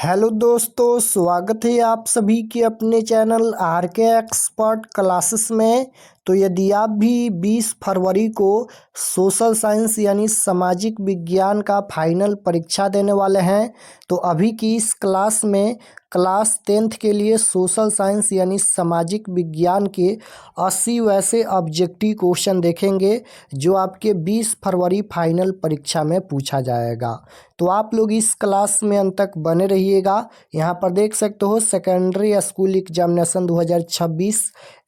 Hello दोस्तों, स्वागत है आप सभी के अपने चैनल आर के एक्सपर्ट क्लासेस में। तो यदि आप भी 20 फरवरी को सोशल साइंस यानी सामाजिक विज्ञान का फाइनल परीक्षा देने वाले हैं, तो अभी की इस क्लास में क्लास 10th के लिए सोशल साइंस यानी सामाजिक विज्ञान के 80 वैसे ऑब्जेक्टिव क्वेश्चन देखेंगे जो आपके 20 फरवरी फाइनल परीक्षा में पूछा जाएगा। तो आप लोग इस क्लास में अंत तक बने रहिएगा। यहाँ पर देख सकते हो सेकेंडरी स्कूल एग्जामिनेशन 2026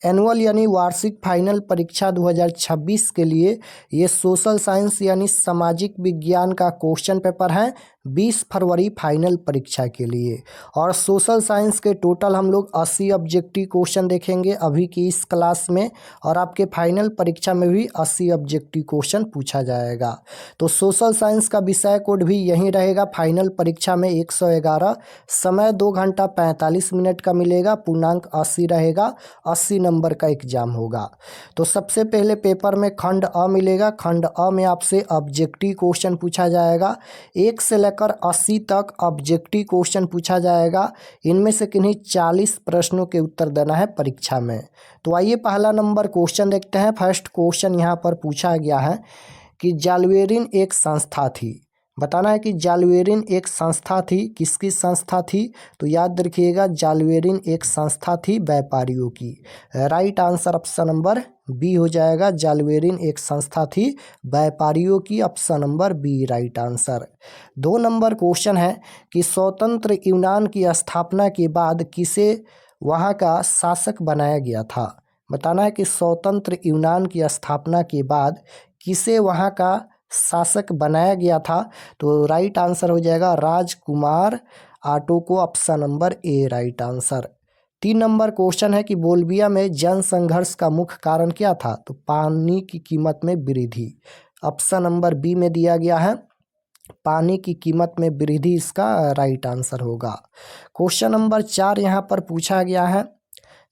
एनुअल यानी वार्षिक फाइनल परीक्षा 2026 के लिए ये सोशल साइंस यानी सामाजिक विज्ञान का क्वेश्चन पेपर है 20 फरवरी फाइनल परीक्षा के लिए। और सोशल साइंस के टोटल हम लोग 80 ऑब्जेक्टिव क्वेश्चन देखेंगे अभी की इस क्लास में, और आपके फाइनल परीक्षा में भी 80 ऑब्जेक्टिव क्वेश्चन पूछा जाएगा। तो सोशल साइंस का विषय कोड भी यही रहेगा फाइनल परीक्षा में 111, समय 2 घंटा 45 मिनट का मिलेगा, पूर्णांक 80 रहेगा, 80 नंबर का एग्जाम होगा। तो सबसे पहले पेपर में खंड अ मिलेगा। खंड अ में आपसे ऑब्जेक्टिव क्वेश्चन पूछा जाएगा। 1 से लेकर 80 तक ऑब्जेक्टिव क्वेश्चन पूछा जाएगा। इनमें से किन्हीं 40 प्रश्नों के उत्तर देना है परीक्षा में। तो आइए पहला नंबर क्वेश्चन देखते हैं। फर्स्ट क्वेश्चन यहाँ पर पूछा गया है कि जालवेरिन एक संस्था थी। बताना है कि जालवेरिन एक संस्था थी। किसकी संस्था थी? तो याद रखिएगा जालवेरिन एक संस्था थी व्यापारियों की। Right answer option number B हो जाएगा। जालवेरिन एक संस्था थी व्यापारियों की, option number B right answer. 2 नंबर क्वेश्चन है कि स्वतंत्र यूनान की स्थापना के बाद किसे वहाँ का शासक बनाया गया था। बताना है कि स्वतंत्र यूनान की स्थापना के बाद किसे वहाँ का शासक बनाया गया था। तो राइट आंसर हो जाएगा राजकुमार आटो को, option number A right answer. 3 number question है कि बोल्बिया में जन संघर्ष का मुख्य कारण क्या था। तो पानी की कीमत में वृद्धि, ऑप्शन नंबर बी में दिया गया है, पानी की कीमत में वृद्धि इसका राइट आंसर होगा। क्वेश्चन नंबर 4 यहाँ पर पूछा गया है।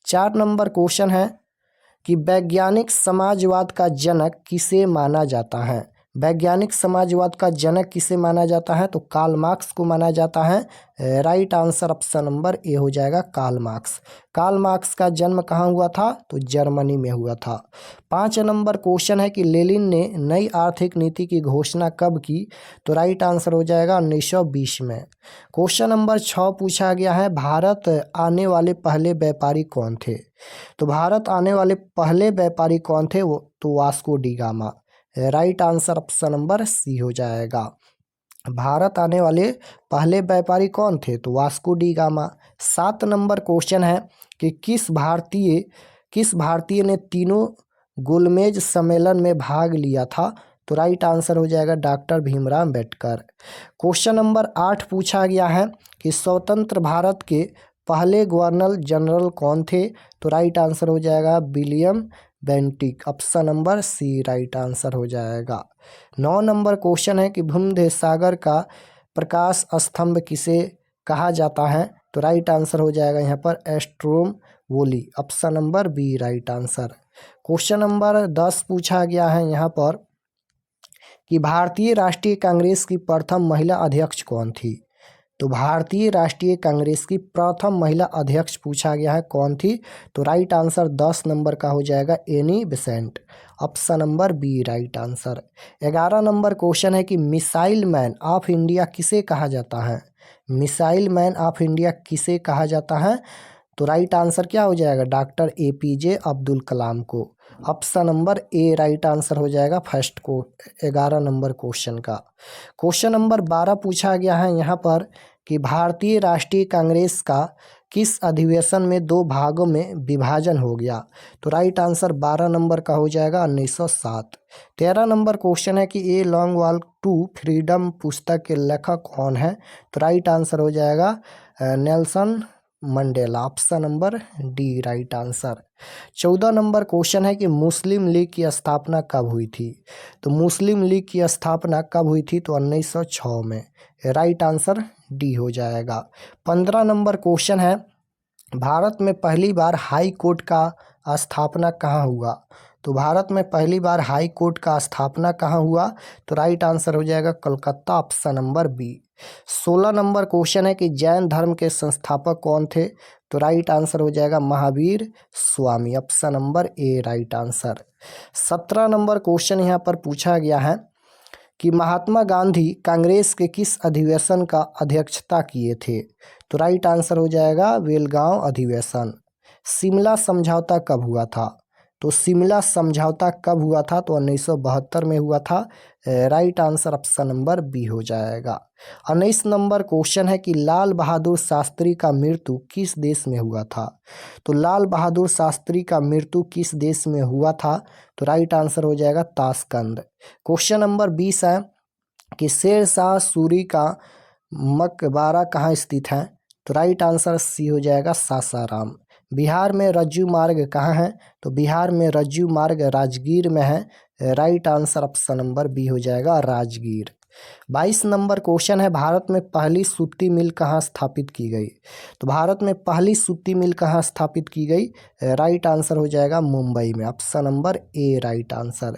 4 नंबर क्वेश्चन है कि वैज्ञानिक समाजवाद का जनक किसे माना जाता है। वैज्ञानिक समाजवाद का जनक किसे माना जाता है। तो कार्ल मार्क्स को माना जाता है। राइट आंसर ऑप्शन नंबर ए हो जाएगा कार्ल मार्क्स। कार्ल मार्क्स का जन्म कहाँ हुआ था? तो जर्मनी में हुआ था। 5 नंबर क्वेश्चन है कि लेनिन ने नई आर्थिक नीति की घोषणा कब की। तो राइट आंसर हो जाएगा 1920 में। क्वेश्चन नंबर 6 पूछा गया है भारत आने वाले पहले व्यापारी कौन थे। तो भारत आने वाले पहले व्यापारी कौन थे? वो तो Vasco da Gama. Right answer option number C हो जाएगा। भारत आने वाले पहले व्यापारी कौन थे? तो Vasco da gamma. 7 number question है कि किस भारतीय ने तीनों गोलमेज सम्मेलन में भाग लिया था। तो राइट आंसर हो जाएगा doctor Bhimrao Ambedkar. Question number 8 पूछा गया है कि स्वतंत्र भारत के पहले गवर्नर जनरल कौन थे। तो राइट आंसर हो जाएगा William Bentinck, option number C right answer हो जाएगा। 9 नंबर क्वेश्चन है कि भूमध्य सागर का प्रकाश स्तंभ किसे कहा जाता है। तो राइट आंसर हो जाएगा यहाँ पर एस्ट्रोम वोली, option number B right answer. Question number 10 पूछा गया है यहाँ पर कि भारतीय राष्ट्रीय कांग्रेस की प्रथम महिला अध्यक्ष कौन थी। तो भारतीय राष्ट्रीय कांग्रेस की प्रथम महिला अध्यक्ष पूछा गया है, कौन थी। तो राइट आंसर 10 नंबर का हो जाएगा Annie Besant, option number B right answer. 11 number question है कि मिसाइल मैन ऑफ इंडिया किसे कहा जाता है। मिसाइल मैन ऑफ इंडिया किसे कहा जाता है। तो राइट आंसर क्या हो जाएगा डॉक्टर APJ अब्दुल कलाम को, option number A right answer हो जाएगा फर्स्ट को 11 नंबर क्वेश्चन का। क्वेश्चन नंबर 12 पूछा गया है यहाँ पर कि भारतीय राष्ट्रीय कांग्रेस का किस अधिवेशन में 2 भागों में विभाजन हो गया। तो राइट आंसर 12 नंबर का हो जाएगा 1907। 13 नंबर क्वेश्चन है कि a long walk to freedom पुस्तक के लेखक कौन है। तो राइट आंसर हो जाएगा Nelson Mandela, option number D right answer. 14 number question है कि मुस्लिम लीग की स्थापना कब हुई थी। तो मुस्लिम लीग की स्थापना कब हुई थी। तो 1906 में, राइट आंसर डी हो जाएगा। 15 नंबर क्वेश्चन है भारत में पहली बार हाई कोर्ट का स्थापना कहाँ हुआ। तो भारत में पहली बार हाई कोर्ट का स्थापना कहाँ हुआ? तो राइट आंसर हो जाएगा Calcutta, option number B. 16 number question है कि जैन धर्म के संस्थापक कौन थे? तो राइट आंसर हो जाएगा Mahavir Swami, option number A right answer. 17 number question यहाँ पर पूछा गया है कि महात्मा गांधी कांग्रेस के किस अधिवेशन का अध्यक्षता किए थे? तो राइट आंसर हो जाएगा बेलगांव अधिवेशन। शिमला समझौता कब हुआ था? तो शिमला समझौता कब हुआ था? तो 1972 में हुआ था। Right answer option number B हो जाएगा। 19 नंबर क्वेश्चन है कि लाल बहादुर शास्त्री का मृत्यु किस देश में हुआ था? तो लाल बहादुर शास्त्री का मृत्यु किस देश में हुआ था? तो राइट आंसर हो जाएगा ताशकंद। क्वेश्चन नंबर 20 है कि शेर शाह सूरी का मकबरा कहाँ स्थित है? तो राइट आंसर सी हो जाएगा सासाराम। बिहार में रज्जू मार्ग कहाँ है? तो बिहार में रज्जू मार्ग राजगीर में है। Right answer option number B हो जाएगा राजगीर। 22 नंबर क्वेश्चन है भारत में पहली सूती मिल कहाँ स्थापित की गई? तो भारत में पहली सूती मिल कहाँ स्थापित की गई? राइट आंसर हो जाएगा मुंबई में, option number A right answer.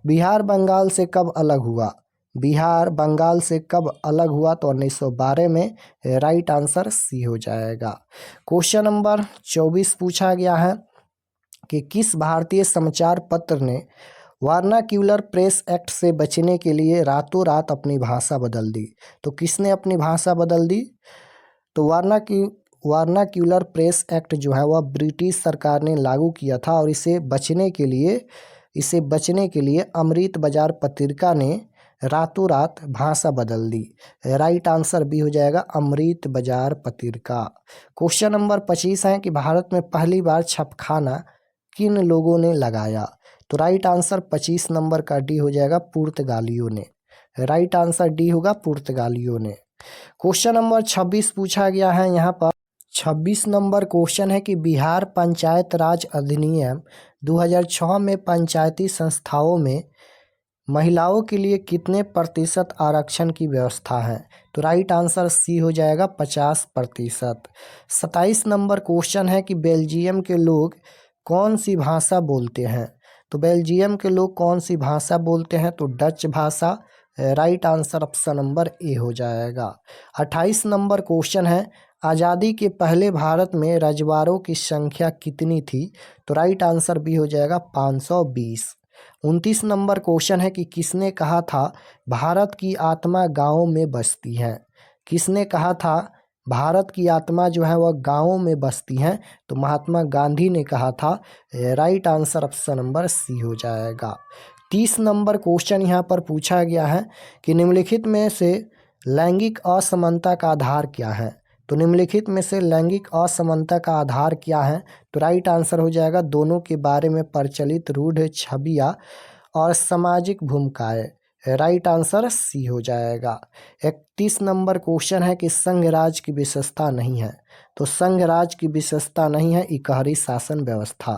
Bihar Bengal से कब अलग हुआ? बिहार बंगाल से कब अलग हुआ? तो 1912 में। राइट आंसर सी हो जाएगा। क्वेश्चन नंबर 24 पूछा गया है कि किस भारतीय समाचार पत्र ने वर्नाक्यूलर प्रेस एक्ट से बचने के लिए रातों रात अपनी भाषा बदल दी? तो किसने अपनी भाषा बदल दी? तो वर्नाक्यूलर प्रेस एक्ट जो है वह ब्रिटिश सरकार ने लागू किया था और इसे बचने के लिए अमृत बाजार पत्रिका ने रातों रात भाषा बदल दी। राइट आंसर बी हो जाएगा अमृत बाजार पत्रिका। क्वेश्चन नंबर 25 है कि भारत में पहली बार छपखाना किन लोगों ने लगाया? तो राइट आंसर 25 नंबर का डी हो जाएगा पुर्तगालियों ने। राइट आंसर डी होगा पुर्तगालियों ने। क्वेश्चन नंबर 26 पूछा गया है यहाँ पर। 26 नंबर क्वेश्चन है कि बिहार पंचायत राज अधिनियम 2006 में पंचायती संस्थाओं में महिलाओं के लिए कितने प्रतिशत आरक्षण की व्यवस्था है? तो राइट आंसर सी हो जाएगा 50%। 27 नंबर क्वेश्चन है कि बेल्जियम के लोग कौन सी भाषा बोलते हैं? तो बेल्जियम के लोग कौन सी भाषा बोलते हैं? तो डच भाषा। राइट आंसर ऑप्शन नंबर ए हो जाएगा। 28 नंबर क्वेश्चन है आज़ादी के पहले भारत में रजवाड़ों की संख्या कितनी थी? तो राइट आंसर बी हो जाएगा 520। 29 नंबर क्वेश्चन है कि किसने कहा था भारत की आत्मा गाँव में बसती है? किसने कहा था भारत की आत्मा जो है वह गाँवों में बसती है? तो महात्मा गांधी ने कहा था। Right answer option number C हो जाएगा। 30 नंबर क्वेश्चन यहाँ पर पूछा गया है कि निम्नलिखित में से लैंगिक असमानता का आधार क्या है? तो निम्नलिखित में से लैंगिक असमानता का आधार क्या है? तो राइट आंसर हो जाएगा दोनों के बारे में प्रचलित रूढ़ छवियाँ और सामाजिक भूमिकाएं। राइट आंसर सी हो जाएगा। 31 नंबर क्वेश्चन है कि संघ राज की विशेषता नहीं है? तो संघ राज की विशेषता नहीं है इकहरी शासन व्यवस्था।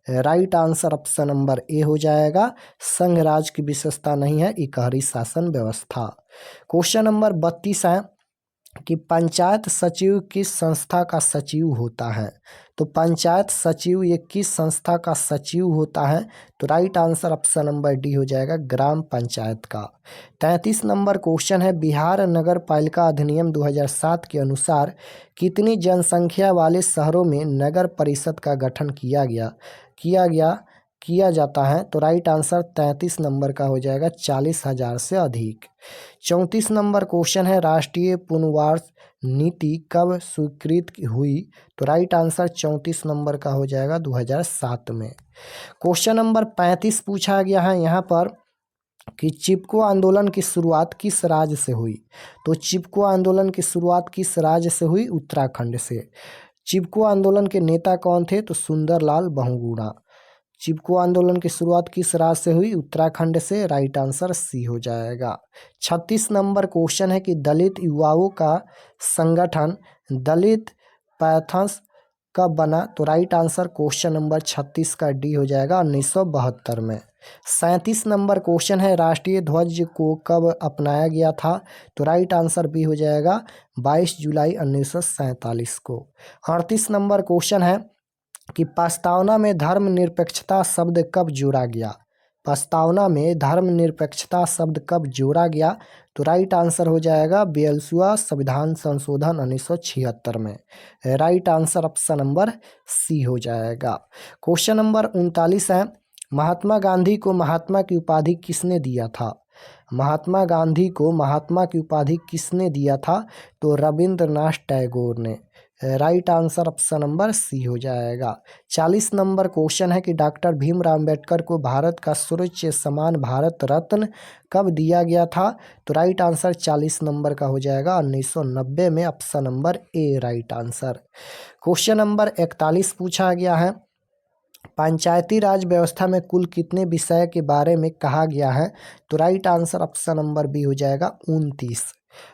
राइट आंसर ऑप्शन नंबर ए हो जाएगा संघ राज की विशेषता नहीं है इकहरी शासन व्यवस्था। क्वेश्चन नंबर 32 है कि पंचायत सचिव किस संस्था का सचिव होता है? तो पंचायत सचिव ये किस संस्था का सचिव होता है? तो right answer option number D हो जाएगा ग्राम पंचायत का। 33 नंबर क्वेश्चन है बिहार नगर पालिका अधिनियम 2007 के अनुसार कितनी जनसंख्या वाले शहरों में नगर परिषद का गठन किया जाता है? तो राइट आंसर 33 नंबर का हो जाएगा 40,000 से अधिक। 34 नंबर क्वेश्चन है राष्ट्रीय पुनर्वास नीति कब स्वीकृत हुई? तो राइट आंसर 34 नंबर का हो जाएगा 2007 में। क्वेश्चन नंबर 35 पूछा गया है यहाँ पर कि चिपको आंदोलन की शुरुआत किस राज्य से हुई? तो चिपको आंदोलन की शुरुआत किस राज्य से हुई? उत्तराखंड से। चिपको आंदोलन के नेता कौन थे? तो सुंदरलाल बहुगुणा। चिपको आंदोलन की शुरुआत किस राज्य से हुई? उत्तराखंड से। राइट आंसर सी हो जाएगा। 36 नंबर क्वेश्चन है कि दलित युवाओं का संगठन दलित पैंथर्स कब बना? तो राइट आंसर क्वेश्चन नंबर 36 का डी हो जाएगा 1972 में। 37 नंबर क्वेश्चन है राष्ट्रीय ध्वज को कब अपनाया गया था? तो राइट आंसर बी हो जाएगा 22 जुलाई 1947 को। 38 नंबर क्वेश्चन है कि प्रस्तावना में धर्मनिरपेक्षता शब्द कब जोड़ा गया। प्रस्तावना में धर्मनिरपेक्षता शब्द कब जोड़ा गया, तो राइट आंसर हो जाएगा 42वां संविधान संशोधन 1976 में। Right answer option number C हो जाएगा। क्वेश्चन नंबर 39 है, महात्मा गांधी को महात्मा की उपाधि किसने दिया था। महात्मा गांधी को महात्मा की उपाधि किसने दिया था, तो रविंद्रनाथ टैगोर ने। Right answer option number C हो जाएगा। 40 नंबर क्वेश्चन है कि डॉक्टर भीमराव अंबेडकर को भारत का सर्वोच्च सम्मान भारत रत्न कब दिया गया था, तो राइट आंसर 40 नंबर का हो जाएगा 1990 में। Option number A right answer. Question number 41 पूछा गया है, पंचायती राज व्यवस्था में कुल कितने विषय के बारे में कहा गया है, तो right answer option number B हो जाएगा 29।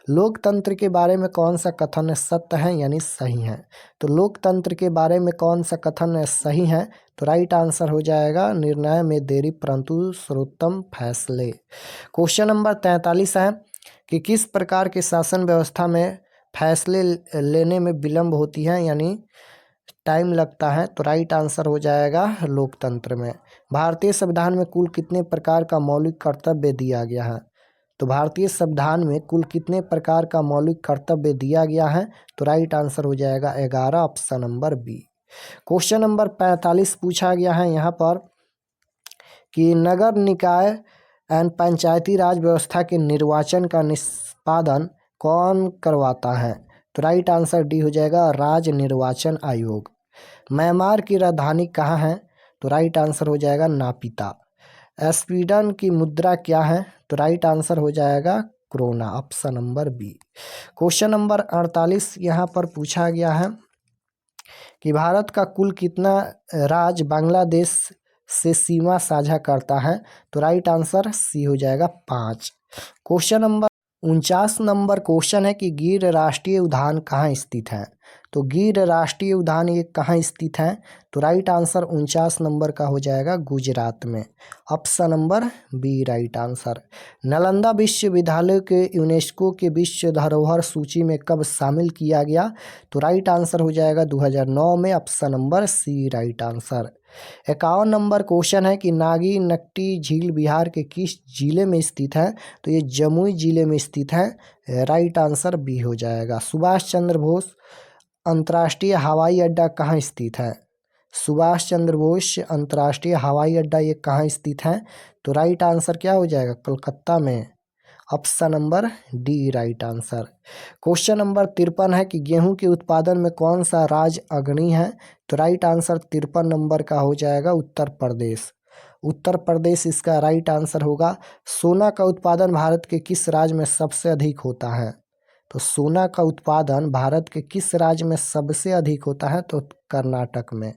लोकतंत्र के बारे में कौन सा कथन सत्य है यानी सही है, तो लोकतंत्र के बारे में कौन सा कथन सही है, तो राइट आंसर हो जाएगा निर्णय में देरी परंतु सर्वोत्तम फैसले। क्वेश्चन नंबर 43 है कि किस प्रकार के शासन व्यवस्था में फैसले लेने में विलंब होती है यानी टाइम लगता है, तो राइट आंसर हो जाएगा लोकतंत्र में। भारतीय संविधान में कुल कितने प्रकार का मौलिक कर्तव्य दिया गया है, तो भारतीय संविधान में कुल कितने प्रकार का मौलिक कर्तव्य दिया गया है, तो राइट आंसर हो जाएगा 11 option number B. Question number 45 पूछा गया है यहाँ पर कि नगर निकाय एंड पंचायती राज व्यवस्था के निर्वाचन का निष्पादन कौन करवाता है, तो राइट आंसर डी हो जाएगा राज्य निर्वाचन आयोग। म्यांमार की राजधानी कहाँ है, तो राइट आंसर हो जाएगा नापिता। स्वीडन की मुद्रा क्या है, तो राइट आंसर हो जाएगा क्रोना। Option number B. Question number 48 यहाँ पर पूछा गया है कि भारत का कुल कितना राज्य बांग्लादेश से सीमा साझा करता है, तो राइट आंसर सी हो जाएगा 5। क्वेश्चन नंबर 49 नंबर क्वेश्चन है कि गिर राष्ट्रीय उद्यान कहाँ स्थित है, तो गिर राष्ट्रीय उद्यान ये कहाँ स्थित है, तो राइट आंसर 49 नंबर का हो जाएगा गुजरात में। Option number B right answer. Nalanda विश्वविद्यालय के यूनेस्को के विश्व धरोहर सूची में कब शामिल किया गया, तो राइट आंसर हो जाएगा 2009 में। Option number C right answer. 51 number question है कि नागी नक्टी झील बिहार के किस जिले में स्थित है, तो ये जमुई जिले में स्थित है। राइट आंसर बी हो जाएगा। सुभाष चंद्र बोस अंतर्राष्ट्रीय हवाई अड्डा कहाँ स्थित है, सुभाष चंद्र बोस अंतर्राष्ट्रीय हवाई अड्डा ये कहाँ स्थित है, तो राइट आंसर क्या हो जाएगा कोलकाता में। Option number D right answer. Question number 53 है कि गेहूं के उत्पादन में कौन सा राज्य अग्रणी है, तो राइट आंसर 53 नंबर का हो जाएगा उत्तर प्रदेश। उत्तर प्रदेश इसका राइट आंसर होगा। सोना का उत्पादन भारत के किस राज्य में सबसे अधिक होता है, तो सोना का उत्पादन भारत के किस राज्य में सबसे अधिक होता है, तो कर्नाटक में।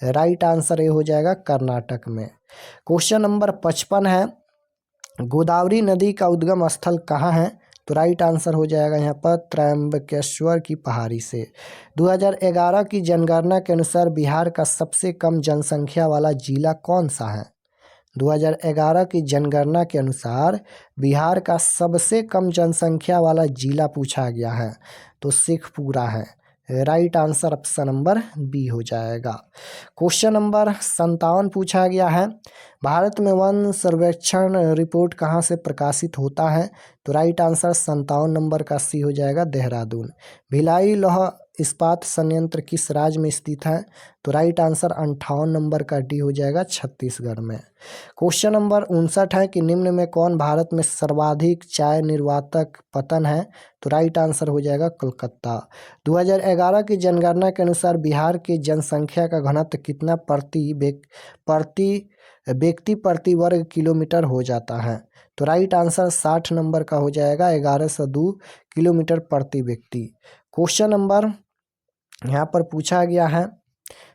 राइट आंसर ये हो जाएगा कर्नाटक में। क्वेश्चन नंबर 55 है गोदावरी नदी का उद्गम स्थल कहाँ है, तो राइट आंसर हो जाएगा यहाँ पर त्रयंबकेश्वर की पहाड़ी से। 2011 की जनगणना के अनुसार बिहार का सबसे कम जनसंख्या वाला जिला कौन सा है, 2011 की जनगणना के अनुसार बिहार का सबसे कम जनसंख्या वाला जिला पूछा गया है, तो शेखपुरा है। Right answer option number B हो जाएगा। क्वेश्चन नंबर 57 पूछा गया है भारत में वन सर्वेक्षण रिपोर्ट कहाँ से प्रकाशित होता है, तो राइट आंसर 57 नंबर का सी हो जाएगा देहरादून। भिलाई लौह इस्पात संयंत्र किस राज्य में स्थित है, तो राइट आंसर 58 नंबर का डी हो जाएगा छत्तीसगढ़ में। क्वेश्चन नंबर 59 है कि निम्न में कौन भारत में सर्वाधिक चाय निर्यातक पतन है, तो राइट आंसर हो जाएगा कोलकाता। 2011 की जनगणना के अनुसार बिहार की जनसंख्या का घनत्व कितना व्यक्ति प्रति वर्ग किलोमीटर हो जाता है, तो राइट आंसर 60 नंबर का हो जाएगा 1102 किलोमीटर प्रति व्यक्ति। क्वेश्चन नंबर यहाँ पर पूछा गया है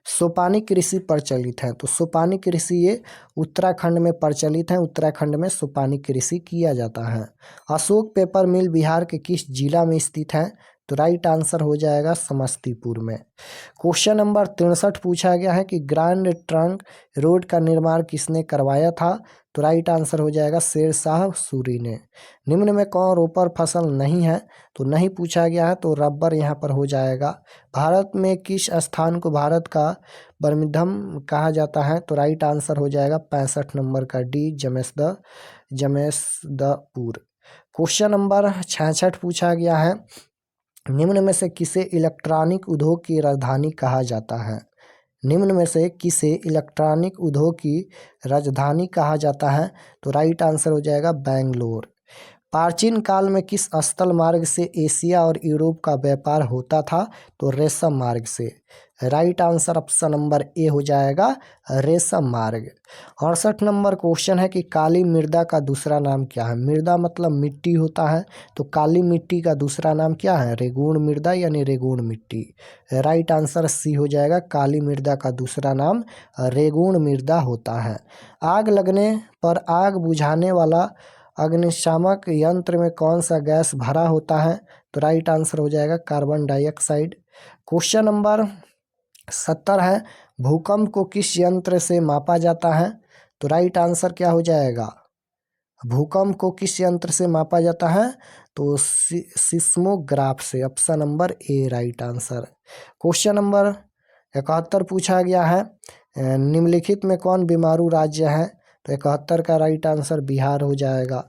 सोपानी कृषि प्रचलित है, तो सोपानी कृषि ये उत्तराखंड में प्रचलित है। उत्तराखंड में सोपानी कृषि किया जाता है। अशोक पेपर मिल बिहार के किस जिला में स्थित है, तो राइट आंसर हो जाएगा समस्तीपुर में। क्वेश्चन नंबर 63 पूछा गया है कि ग्रैंड ट्रंक रोड का निर्माण किसने करवाया था, तो राइट आंसर हो जाएगा शेर शाह सूरी ने। निम्न में कौन रोपर फसल नहीं है, तो नहीं पूछा गया है, तो रबर यहाँ पर हो जाएगा। भारत में किस स्थान को भारत का बर्मिंघम कहा जाता है, तो राइट आंसर हो जाएगा 65 नंबर का डी, जमेशदपुर। क्वेश्चन नंबर 66 पूछा गया है, निम्न में से किसे इलेक्ट्रॉनिक उद्योग की राजधानी कहा जाता है। निम्न में से किसे इलेक्ट्रॉनिक उद्योग की राजधानी कहा जाता है, तो राइट आंसर हो जाएगा बेंगलोर। प्राचीन काल में किस स्थल मार्ग से एशिया और यूरोप का व्यापार होता था, तो रेशम मार्ग से। राइट आंसर ऑप्शन नंबर ए हो जाएगा रेशम मार्ग। 68 नंबर क्वेश्चन है कि काली मृदा का दूसरा नाम क्या है। मृदा मतलब मिट्टी होता है, तो काली मिट्टी का दूसरा नाम क्या है, रेगूण मृदा यानी रेगूण मिट्टी। राइट आंसर सी हो जाएगा, काली मृदा का दूसरा नाम रेगूण मृदा होता है। आग लगने पर आग बुझाने वाला अग्निशामक यंत्र में कौन सा गैस भरा होता है, तो राइट आंसर हो जाएगा कार्बन डाइऑक्साइड। क्वेश्चन नंबर 70 है, भूकंप को किस यंत्र से मापा जाता है, तो राइट आंसर क्या हो जाएगा, भूकंप को किस यंत्र से मापा जाता है, तो सिस्मोग्राफ से। Option number A right answer. Question number 71 पूछा गया है, निम्नलिखित में कौन बीमारू राज्य है, तो 71 का राइट आंसर बिहार हो जाएगा।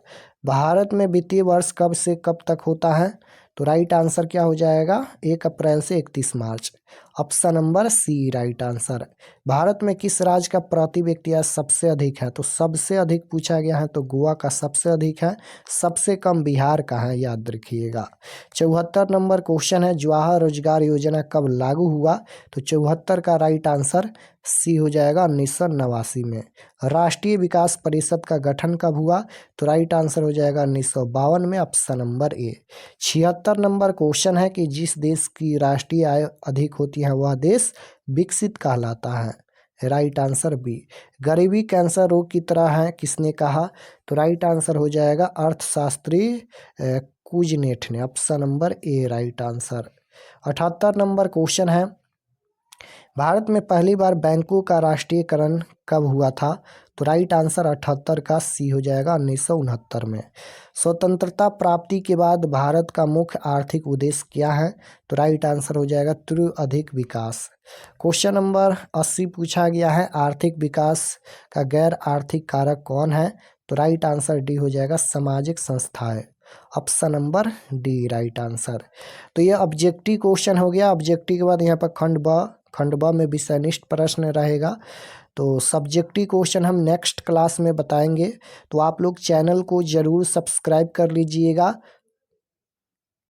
भारत में वित्तीय वर्ष कब से कब तक होता है, तो राइट आंसर क्या हो जाएगा, 1 अप्रैल से 31 March. Option number C right answer. Bharat में किस राज्य का प्रति व्यक्ति आय सबसे अधिक है, तो सबसे अधिक पूछा गया है, तो गोवा का सबसे अधिक है, सबसे कम बिहार का है, याद रखिएगा। 74 नंबर क्वेश्चन है, जवाहर रोजगार योजना कब लागू हुआ, तो 74 का राइट आंसर सी हो जाएगा 1989 में। राष्ट्रीय विकास परिषद का गठन कब हुआ, तो राइट आंसर हो जाएगा 1952 में। ऑप्शन नंबर ए। 76 नंबर क्वेश्चन है कि जिस देश की राष्ट्रीय आय अधिक होती है वह देश विकसित कहलाता है। Right answer B. गरीबी कैंसर रोग की तरह है, किसने कहा, तो राइट आंसर हो जाएगा अर्थशास्त्री कुजनेट ने। Option number A right answer. 78 number question है, भारत में पहली बार बैंकों का राष्ट्रीयकरण कब हुआ था, तो राइट आंसर 78 का सी हो जाएगा 1969 में। स्वतंत्रता प्राप्ति के बाद भारत का मुख्य आर्थिक उद्देश्य क्या है, तो राइट आंसर हो जाएगा तीव्र अधिक विकास। क्वेश्चन नंबर 80 पूछा गया है, आर्थिक विकास का गैर आर्थिक कारक कौन है, तो राइट आंसर डी हो जाएगा सामाजिक संस्थाएं। Option number D right answer. तो ये ऑब्जेक्टिव क्वेश्चन हो गया। ऑब्जेक्टिव के बाद यहाँ पर खंड ब में विषयनिष्ठ प्रश्न रहेगा। तो सब्जेक्टिव क्वेश्चन हम नेक्स्ट क्लास में बताएंगे, तो आप लोग चैनल को ज़रूर सब्सक्राइब कर लीजिएगा।